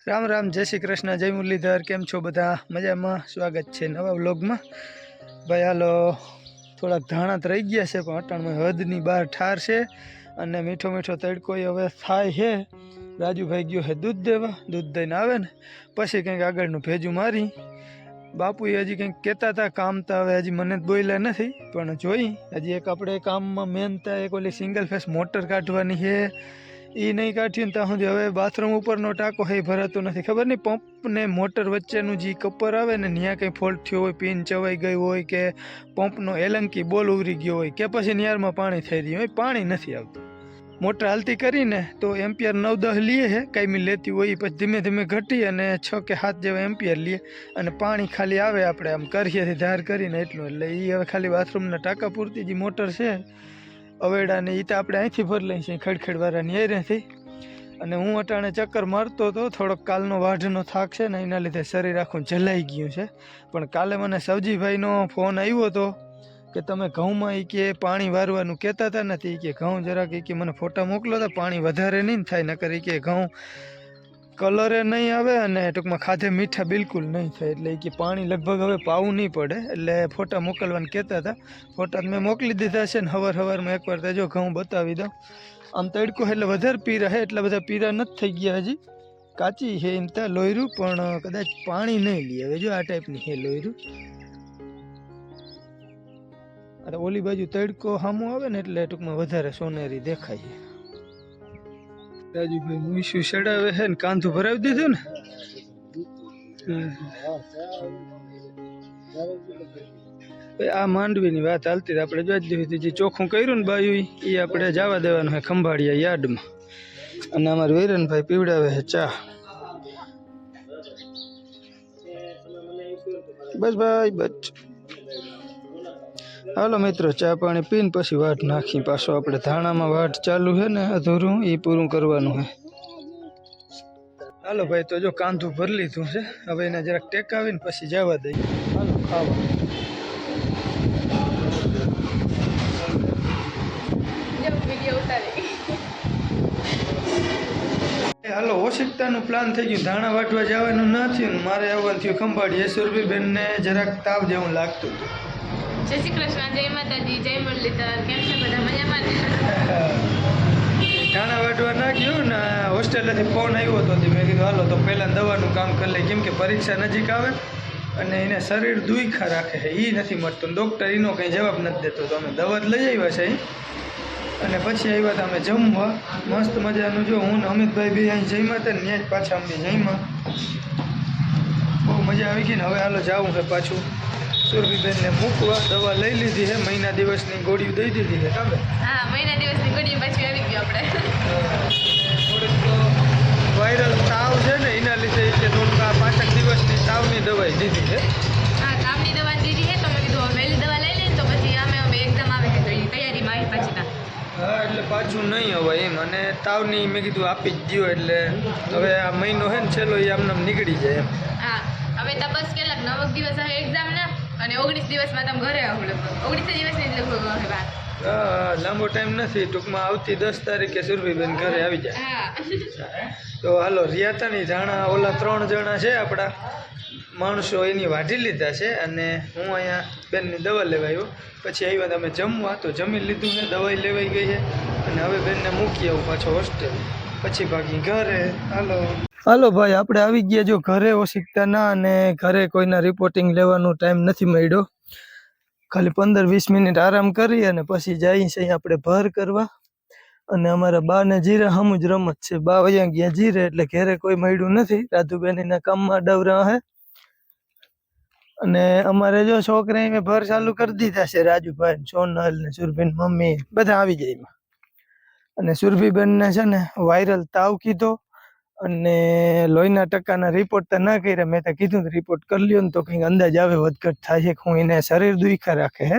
राम राम जय श्री कृष्ण जय मुरलीधर केम छो बधा मजा में स्वागत है नवा व्लॉग में। भाई हालो थोड़ा धाणा तो रही गया है पण अटाण में हदनी बार ठार से अने मीठो मीठो तड़को हवे थाय है। राजू भाई गयो है दूध देवा दूध दईने आवे ने पछी कंईक आगळनुं भेजू मारी। बापू हजी कंईक कहेता था काम तो हवे हजी मने बोल्या नथी पण जोई हजी एक आपणे काम में मेन तो एक ओली सिंगल फेस मोटर काढवानी है ई नहीं काढी ने ત્યાં સુધી હવે બાથરૂમ ઉપરનો ટાંકો હે ભરાતો નથી। ખબર નહીં પંપ ને મોટર વચ્ચેનું જે કપર આવે ને ત્યાં કંઈ ફોલ્ટ થયો હોય પિન ચવાઈ ગઈ હોય કે પંપનો એલંકી બોલ ઉરી ગયો હોય કે પછી નિયારમાં પાણી થઈ રહ્યું હોય પાણી નથી આવતું। મોટર હાલતી કરીને તો એમ્પિયર 9-10 લીએ હે કાયમી લેતી હોય પછી ધીમે ધીમે ઘટી અને 6 કે 7 જેવા એમ્પિયર લીએ અને પાણી ખાલી આવે આપણે આમ કરીએથી ધાર કરીને એટલું એટલે એ હવે ખાલી બાથરૂમના ટાંકા પૂરતી જે મોટર છે अवेड़ा ने तो आपणे अहींथी भर लई छे खड़खड़वाळानी एरियाथी अने हूँ अटाणे चक्कर मारतो तो थोड़ो कालनो वाढनो थाक छे ने एना लीधे शरीर आखुं जलाई गयुं छे। पण काले मने सवजीभाईनो फोन आव्यो तो के तमे घऊंमां ई के पाणी वारवानुं कहेता था ने के घऊं जराक ई के मने फोटा मोकलो तो पाणी वधारे नहीं थाय नकर ई के घऊं कलरे नहीं आवे अने टूंकमां खाधे मीठा बिल्कुल नहीं थाय एटले कि पाणी लगभग हवे पावुं नहीं पड़े एटले फोटा मोकलवाने कहेता था। फोटा मैं मोकली दीधा छे ने हवार में एकवार तो जो घऊं बतावी दऊं। आम तड़को એટલે વધારે પીરા है એટલા બધા પીરા નથી થઈ ગયા હજી કાચી છે એમ તો લોયરું પણ કદાચ પાણી નહીં લે હવે જો આ ટાઈપની છે લોયરું। અરે ઓલી બાજુ તડકો સામો આવે ને એટલે ટૂંકમાં વધારે સોનેરી દેખાય છે। राजूभाई मूसू चढ़ावे है कांधू भरावी दीधुं ने आ मांडवीनी वात हालती आपणे जोई दीधी जे चोखुं कर्युं ने बायु ई आपणे जवा देवानुं है खंभाळिया यार्डमां अने अमार वीरनभाई पीवडावे है चा। बस भाई बच हालो मित्रों चा पाणी पीने पछी वाट नाखी पाछो आपणे धाणामां वाट चालू है ने अधूरुं ई पूरुं करवानुं है। हालो भाई तो जो कांधू भर लीधुं छे हवे एने जराक टेकावीने पछी जवा दઈએ। हालो खावा हालो ओशिकतानुं प्लान थई गयुं धाणा वाटवा जवानुं न थयुं मारे आववानुं थयुं खंभाळिये सुरभीबेन ने जराक ताव जेवुं लागतुं हतुं। जय श्री कृष्ण जय माताजी जय मुरलीधर केम छे बधा मजामां ने? धाणा वाटवा ना गयो ने होस्टेलेथी फोन आव्यो तो मैं कीधुं हालो तो पहेला दवानुं काम कर ले केम के परीक्षा नजीक आवे अने एने शरीर दुईखा राखे है ई नथी मटतुं डॉक्टर एनो कंई जवाब नथी देतो तो अमे दवा लई आव्या छे अने पछी आव्या ता अमे जमवा मस्त मजानुं जो हूँ ने अमितभाई बे अहीं जम्या था न्याज पाछा अमे जम्या बहु मजा आवी गई ने हवे हालो जावुं है पाछुं सुरभीबेन ने मूकवा दवा लई लीधी है महीना दिवसनी गोळीओ दई दीधी है काबे हां महीना दिवसनी गोळीओ पाછી આવી ગયો આપણે थोड़ीक वायरल ताव छे ने एना लीधे के थोड़ीक आ 5 दिवसनी तावनी दवाई दीधी है। हां तावनी दवा दीधी है तो मैं कीधुं वेली दवा लई ले तो પછી આમે હવે એક્ઝામ આવે છે તો એ તૈયારી માં આવી પાછી તા हाँ એટલે પાછું નહીં હવે એમ અને તાવની મેં કીધું આપી જ દ્યો એટલે હવે આ મહિનો હે ને છેલ્લો એ આમને નીકળી જાય એમ। હા હવે તો બસ કેટલાક 9 દિવસ આવે એક્ઝામ ના અને 19 દિવસમાં તમે ઘરે આવો લગભગ 19 દિવસની જ લગભગ હવે વાત લાંબો ટાઈમ નથી ટૂંકમાં આવતી 10 તારીખે સુરભીબેન ઘરે આવી જાય। હા તો હાલો રિયાતાની ધાણા ઓલા 3 જણા છે આપણા માણસો એની વાઢી લીધા છે અને હું અહીંયા બેનની દવા લેવા આવ્યો પછી આવ્યા તમે જમવા તો જમી લીધું છે દવાઈ લેવાઈ ગઈ છે અને હવે બેનને મૂકી આવું પાછો હોસ્ટેલ પછી ભાગી ઘરે। હાલો હાલો ભાઈ આપણે આવી ગયા જો ઘરે ઓશિકતાના અને ઘરે કોઈના રિપોર્ટિંગ લેવાનો ટાઈમ નથી મળ્યો ખાલી 15-20 મિનિટ આરામ કરી અને પછી જઈએ છીએ આપણે ભર કરવા અને અમારા બા ને જીરે હમું જ રમત છે બા વયા ગયા જીરે એટલે ઘરે કોઈ મળ્યું નથી રાધુબેન એના કામમાં ડવરા હે અને અમારે જો છોકરા મેં ભર ચાલુ કરી દીધા છે રાજુભાઈ સોનલ ને સુરભીન મમ્મી બધા આવી જાય એમાં અને સુરભીબેન ને છે ને વાયરલ તાવ કીધો અને લોહીના ટકાના રિપોર્ટ તો ના કર્યા મેં તો કીધું રિપોર્ટ કરી લ્યો ને તો કંઈક અંદાજ આવે વધઘટ થાય છે હું એને શરીર દુખા રાખે હે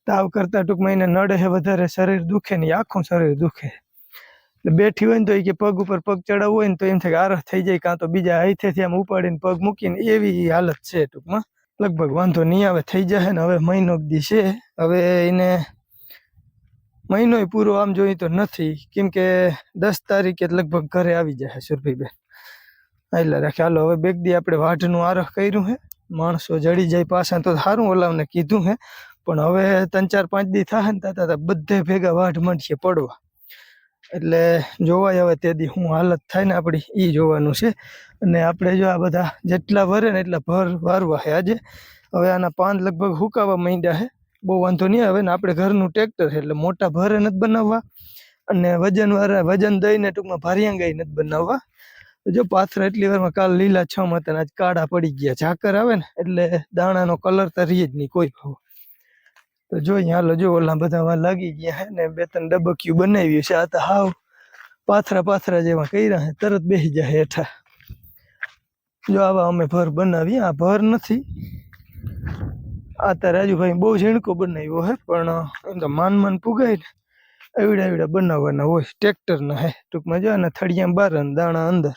તાવ કરતા ટૂંકમાં એને નડે છે વધારે શરીર દુખે ને આખું શરીર દુખે એટલે બેઠી હોય ને તો એ કે પગ ઉપર પગ ચડાવવો હોય ને તો એમ થાય કે આરસ થઈ જાય કાં તો બીજા હાથેથી આમ ઉપાડીને પગ મૂકીને એવી હાલત છે ટૂંકમાં लगभग वांधो नहीं आवे थई जाए ने हवे महीनो दी छे हवे एने महीनो पूरो आम जोई तो नहीं केम के 10 तारीखे लगभग घरे आवी जाए सुरभीबेन એટલે રાખે. હાલો હવે બેગ દી આપણે વાઢનું આરખ કર્યું હે, માણસો જડી જાય પાછા તો સારું, ઓલાવને કીધું હે. પણ હવે 3-4-5 દી થાય ને તા બધે ભેગા વાઢ માંડશે પડવા. એટલે જોવાય હવે તે દી શું હાલત થાય ને આપણી એ જોવાનું છે. અને આપણે જો આ બધા જેટલા ભરે ને એટલા ભર વારવા છે આજે. હવે આના પાન લગભગ હુકાવા માંડ્યા છે, બહુ વાંધો નહીં આવે ને. આપણે ઘરનું ટ્રેક્ટર છે એટલે મોટા ભરે નથી બનાવવા, અને વજન દઈને ટૂંકમાં ભારિયાંગાઈ નથી બનાવવા. જો પાથરા એટલી વારમાં કાલ લીલા છમ હતા ને આજ કાળા પડી ગયા. ઝાકર આવે ને એટલે દાણાનો કલર તો રહી જ નહીં કોઈ ભાવ. તો જોઈએ હાલો, જો ઓલા બધા લાગી ગયા હે ને 2-3 ડબક્યું બનાવ્યું છે. આ તો હાવ પાથરા જેવા કર્યા હે, તરત બેસી જાય હેઠા. જો આવા અમે ભર બનાવીએ. આ ભર નથી, આ તો રાજુભાઈ બહુ ઝીણકો બનાવ્યો હે, પણ એમ તો માન પુગાય ને એવડા બનાવવાના હોય ટ્રેક્ટરના હે. ટૂંકમાં જો આના થળિયા બાર અને દાણા અંદર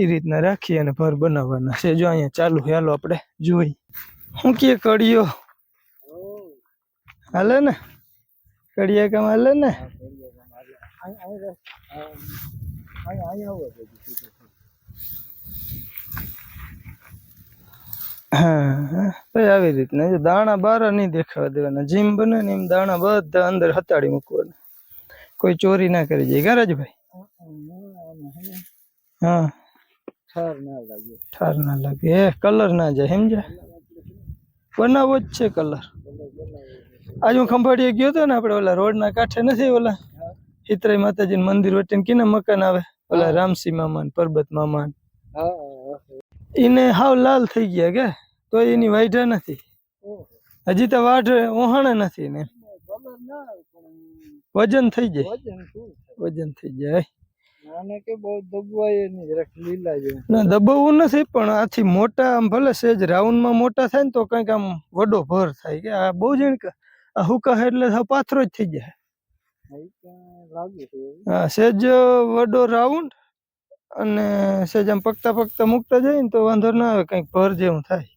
એ રીતના રાખી અને ભર બનાવવાના છે. જો અહીંયા ચાલુ છે, હાલો આપણે જોઈ. શું કે કડિયો હાલે ને? કડિયા કામ હાલે ને? હા ભાઈ આવી રીતના જો દાણા બાર નહીં દેખાવા દેવાના. જીમ બને ને એમ દાણા બધા અંદર હતાડી મૂકવાના, કોઈ ચોરી ના કરી જાય. ગરાજભાઈ હા, ઠાર ના લાગે. કલર ના જાય, સમજ્યા? બનાવો જ છે કલર. આજ હું ખંભાળીએ ગયો હતો ને, આપણે ઓલા રોડ ના કાંઠે નથી ઓલા હિતરાઈ માતાજી મંદિર વચ્ચે કિના મકાન આવે, ઓલા રામસી મામા પરબત મામા, એને હાવ લાલ થઈ ગયા કે તો એની વાઢા નથી હજી. તો વાઢ ઓહાણા નથી ને, વજન થઈ જાય. ના દબાવવું નથી, પણ આથી મોટા આમ ભલે સેજ રાઉન્ડ માં મોટા થાય ને તો કઈક આમ વડો ભર થાય કે આ બહુ જણ આ હુકા એટલે પાથરો જ થઈ જાય. હા સેજ વડો રાઉન્ડ અને સેજ આમ પકતા મૂકતા જાય ને તો વાંધો ના આવે, કઈક ભર જેવું થાય.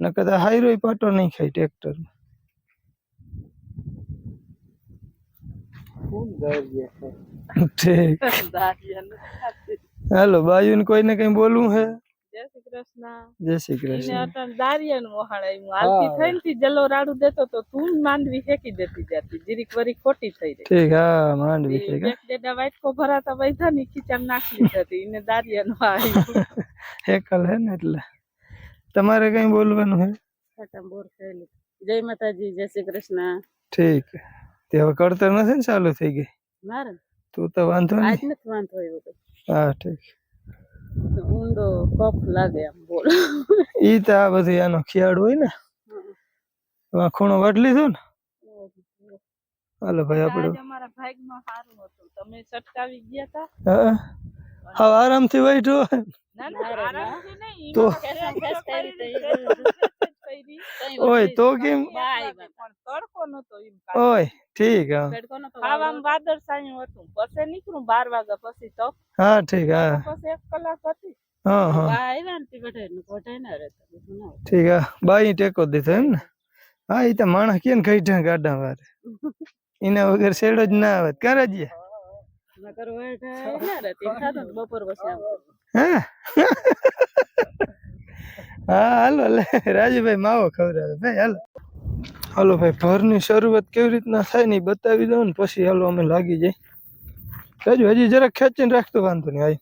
નકર હાઈરો પાટો નહીં ખાય ટ્રેક્ટર. ઠીક હાલો, બાયુ કોઈને કઈ બોલવું હે? જય શ્રી કૃષ્ણ. જય શ્રી કૃષ્ણ. અટન દારિયાનું મોહાળાયું હાલતી થઈને થી જલો રાડુ દેતો તો તું માંડવી ફેંકી દેતી જાતી, જીરીક વરી ખોટી થઈ રહી. ઠીક હા, માંડવી ઠીક. એક ડેડા વાટકો ભરાતા વૈધા ની ખીચામ નાખી હતી એને દારિયાનું આવ્યું. હેકલ હે ને એટલે તમારે કઈ બોલવાનું હે? બોર થયેલી. જય માતાજી, જય શ્રી કૃષ્ણ. ઠીક, તે હવે કળતર નથી ને ચાલુ થઈ ગઈ? મારે તું તો વાંધો નહીં. આજ નથી વાંધો આવ્યો. હા ઠીક. ઊંડો કફ લાગે આમ બોલ. ઈ તો આ બધું આનો ખિયાળ હોય ને. ખૂણો વાટ લીધો ને. હાલો ભાઈ આપણે અમારા ભાગમાં સારું હતું, તમે સટકાવી ગયા તા. હા હા આરામથી બેઠો. ના ના આરામથી નહીં તો ઓય તો કેમ તડકો નતો એમ. ઓય ઠીક. હા આમ વાદળ છાયું હતું, પછી નીકળું 12 વાગ્યા પછી તો. હા ઠીક. હા પછી 1 કલાક હતી. હા હા આવ્યા ને તે કોઠાઈ ના રહેતા. ઠીક. હા બાઈ ટેકો દીધો એમ ને. હા એ તો માણસ કે ને કઈ ગાડા વારે એના વગર શેડો જ ના આવે. ક્યારે જઈએ નકર વેઠા ના રહેતી ખાતો બપોર પછી આવ. હા હા હાલો લે રાજુભાઈ માવો ખવડાવે ભાઈ. હાલો હાલો ભાઈ, ભરની શરૂઆત કેવી રીતના થાય ને બતાવી દઉં ને પછી હાલો અમે લાગી જાય. રાજુ હજી જરાક ખેંચીને રાખતો, વાંધો નહીં. આઈ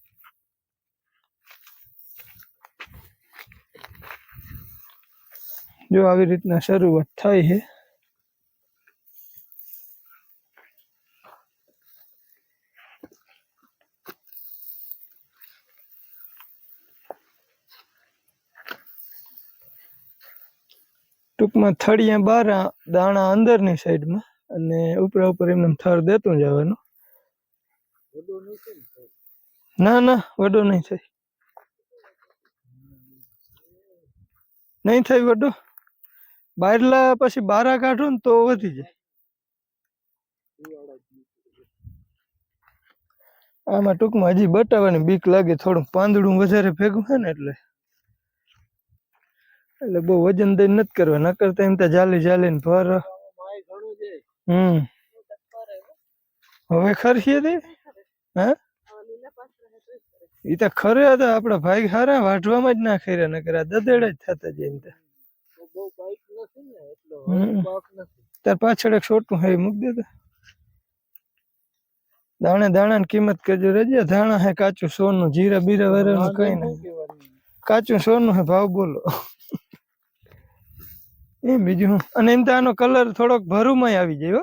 જો આવી રીતના શરૂઆત થાય છે. ટૂંકમાં થળિયા બાર, દાણા અંદરની સાઈડમાં, અને ઉપર એમને થર દેતું જવાનું. ના ના વડો નહીં થાય, નહીં થાય વડો. બારલા પછી બારા કાઢો ને તો વધી જાય. આમાં ટૂંકમાં હજી બટાવાની બીક લાગે, થોડું પાંદડું વધારે ભેગું છે ને એટલે બહુ વજન દઈ નથી કરવા. ન કરતા એમ તો જાલી ને ભર. હવે ખરખીએ દે. હા એ તો ખરે હતા આપડા ભાઈ હારા વાઢવામાં જ ના ખર્યા નકર આ દદેડા જ થતા જાય એમ તો. તાર પાછળ એક છોટું હે મૂક દે તો. દાણે દાણા ની કિંમત કરજો રેજે. ધાણા હે કાચું સોનું, જીરા બીરા વાળાનું કઈ નહીં. કાચું સોનું હે, ભાવ બોલો. એમ બીજું હું. અને એમ તો આનો કલર થોડોક ભરૂમાં આવી જાય હો.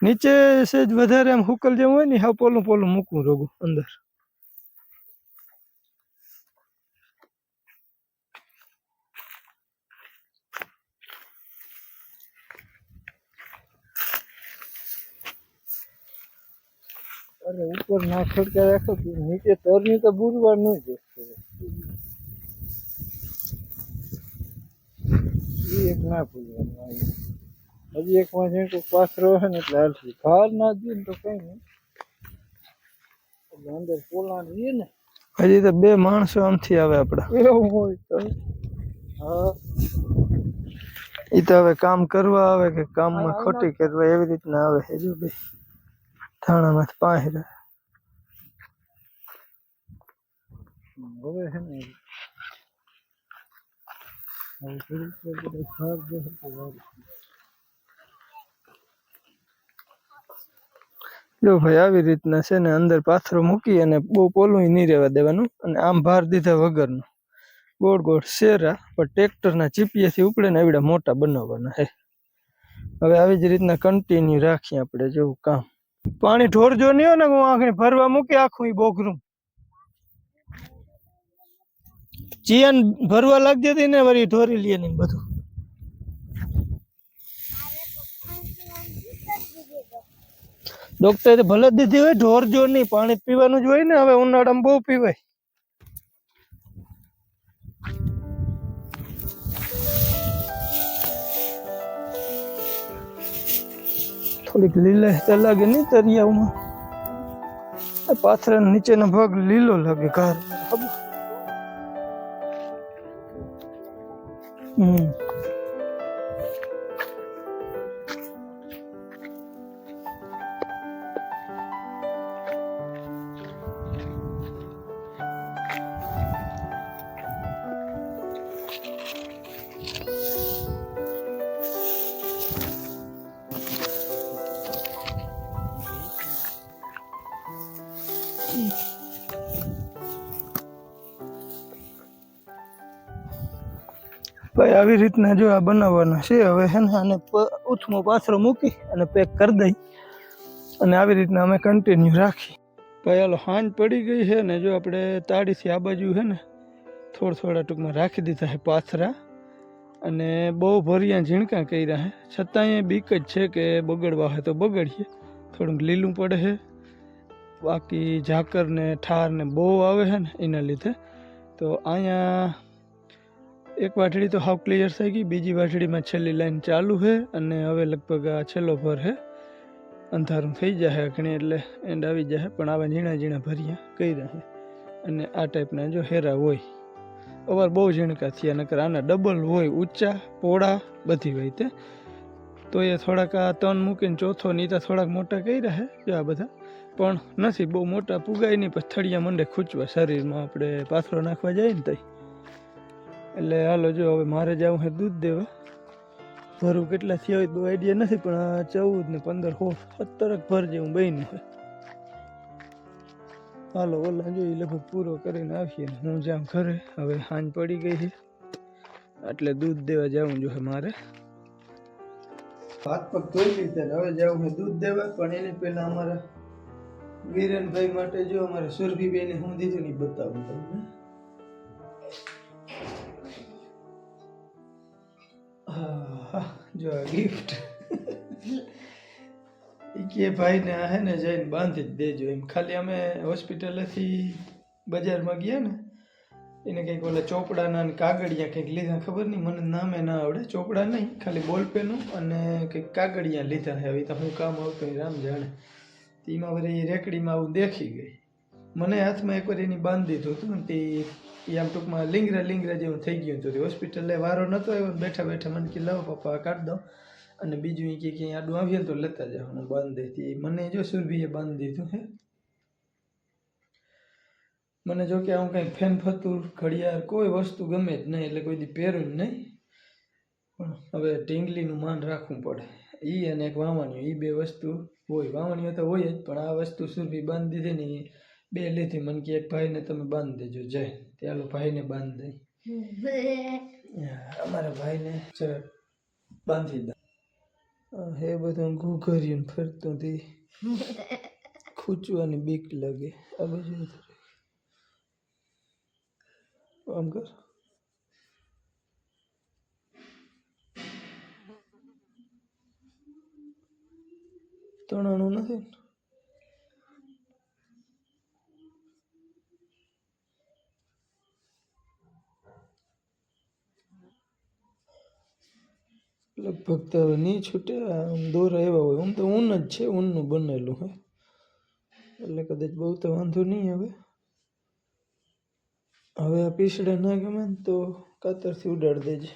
નીચે સેજ વધારે આમ હુકલ જેવું હોય ને હા પોલું પોલું મૂકવું રોગું અંદર. અરે ઉપર ના ખડકા રાખો નીચે તરની તો બુરવાર ન જ એક ના ભૂલવાનું. હજી એક માં કોઈ પાથરો હે ને એટલે હાલશે. ઘાર ના દે ને તો કઈ નહીં. એટલે અંદર પોલા રહીએ ને હજી તો બે માણસો આમથી આવે આપડા એવું હોય તો હા એ તો હવે કામ કરવા આવે કે કામમાં ખોટી કરવા એવી રીતના આવે છે. જો ભાઈ થાણામાં પાહે હવે છે ને જો ભાઈ આવી રીતના છે ને અંદર પાથરો મૂકી અને બહુ પોલું નહીં રહેવા દેવાનું અને આમ ભાર દીધા વગરનું ગોળ ગોળ શેરા પણ ટ્રેક્ટરના ચીપિયાથી ઉપડે ને એવડા મોટા બનાવવાના હે. હવે આવી જ રીતના કન્ટિન્યુ રાખીએ આપણે જેવું કામ. પાણી ઢોરજો નહીં હોય ને હું આખી ભરવા મૂકી આખું ઈ બોગરું ચિયાન ભરવા લાગી જતી ને વળી ઢોરી લે ને બધું. ડોક્ટરે ભલે દીધી હોય ઢોરજો નહીં, પાણી પીવાનું જ હોય ને. હવે ઉનાળામાં બહુ પીવાય. થોડીક લીલા લાગે નહીં તરિયામાં. પાથરા નીચેનો ભાગ લીલો લાગે કાર. ભાઈ આવી રીતના જો આ બનાવવાના છે. હવે હે ને આને ઉથમો પાથરો મૂકી અને પેક કરી દઈ અને આવી રીતના અમે કન્ટિન્યુ રાખી. ભાઈ હાલો હાંજ પડી ગઈ છે ને જો આપણે તાળીથી આ બાજુ છે ને થોડા ટૂંકમાં રાખી દીધા છે પાથરા અને બહુ ભર્યા ઝીણકા કર્યા છે. છતાંય બીક જ છે કે બગડવા હોય તો બગડીએ. થોડુંક લીલું પડે છે. બાકી ઝાકર ને ઠાર ને બહુ આવે છે ને એના લીધે. તો અહીંયા એક વાટડી તો હાવ ક્લિયર થઈ ગઈ. બીજી વાટડીમાં છેલ્લી લાઈન ચાલુ છે અને હવે લગભગ આ છેલ્લો ભર છે. અંધારું થઈ જાય ઘણી એટલે એન્ડ આવી જાય. પણ આવા ઝીણા ઝીણા ભર્યા કર્યા છે અને આ ટાઈપના જો હેરા હોય. અવાર બહુ ઝીણકા થયા નકર આના ડબલ હોય, ઊંચા પોળા બધી હોય તે. તો એ થોડાક આ તન મૂકીને ચોથો નીતા થોડાક મોટા કર્યા છે જો આ બધા. પણ નથી બહુ મોટા પુગાય નહીં. પછી થળિયા મંડે ખૂંચવા શરીરમાં આપણે પાથરો નાખવા જાય ને તઈ. એટલે હાલો જો હવે મારે જવું છે દૂધ દેવા. ભરું કેટલા થયા હોય બહુ આઈડિયા નથી પણ 14 ને 15 16 17 ભર જેવું બન્યું હોય. હાલો ઓલા જો લગભગ પૂરો કરીને આવીએ ને હું જામ ઘરે. હવે સાંજ પડી ગઈ છે એટલે દૂધ દેવા જવું જોઈએ મારે. હાથ પગ ધોઈ લીધા હવે જવું છે દૂધ દેવા. પણ એની પહેલા અમારા વીરેનભાઈ માટે જો અમારે સુરભીબેને હું દીધું નહીં બતાવું તમને. જો ગિફ્ટ કે ભાઈ ને હે ને જઈને બાંધી જ દેજો એમ. ખાલી અમે હોસ્પિટલેથી બજારમાં ગયા ને એને કંઈક ઓલા ચોપડાના ને કાગળિયા કંઈક લીધા. ખબર નહીં મને નામે ના આવડે. ચોપડા નહીં ખાલી બોલપેનું અને કંઈક કાગળિયા લીધા છે. હવે તો હું કામ આવતું રામ જાણે. એમાં વળી રેકડીમાં આવું દેખી ગઈ. મને હાથમાં એકવાર એની બાંધી દીધું હતું ને તે આમ ટૂંકમાં લીંગરા જેવું થઈ ગયું હતું. હોસ્પિટલે વારો નહોતો આવ્યો. બેઠા બેઠા મને કે લાવો પપ્પા કાઢ દો અને બીજું એ કે ક્યાંય આડું આવીએ તો લેતા જાઓ હું બાંધી. મને જો સુરભીએ બાંધી દીધું હે મને જો કે આવું કંઈ ફેન ફતુર ઘડિયાળ કોઈ વસ્તુ ગમે જ નહીં, એટલે કોઈ દી પહેરું જ નહીં. પણ હવે ઢીંગલીનું માન રાખવું પડે. અને એક વાવણીઓ, એ બે વસ્તુ હોય. વાવણીઓ તો હોય જ, પણ આ વસ્તુ સુરભી બાંધી દીધી ને એ બે લીધી. મને કે એક ભાઈને તમે બાંધી દેજો, જાય ત્યાલો ભાઈને બાંધી દઈ. અમારા ભાઈને જરાક બાંધી દે. હે બધું ઘૂઘર્યું ફરતું હતી, ખૂંચવાની બીક લાગે. આ બાજુ આમ કર. તણાણું નથી. લગભગ તો હવે નહીં છૂટે. આમ દોરા એવા હોય. આમ તો ઊન જ છે, ઊનનું બનેલું હોય એટલે કદાચ બહુ તો વાંધો નહીં આવે. હવે આ પીસડા ના ગમે ને તો કાતરથી ઉડાડી દેજે.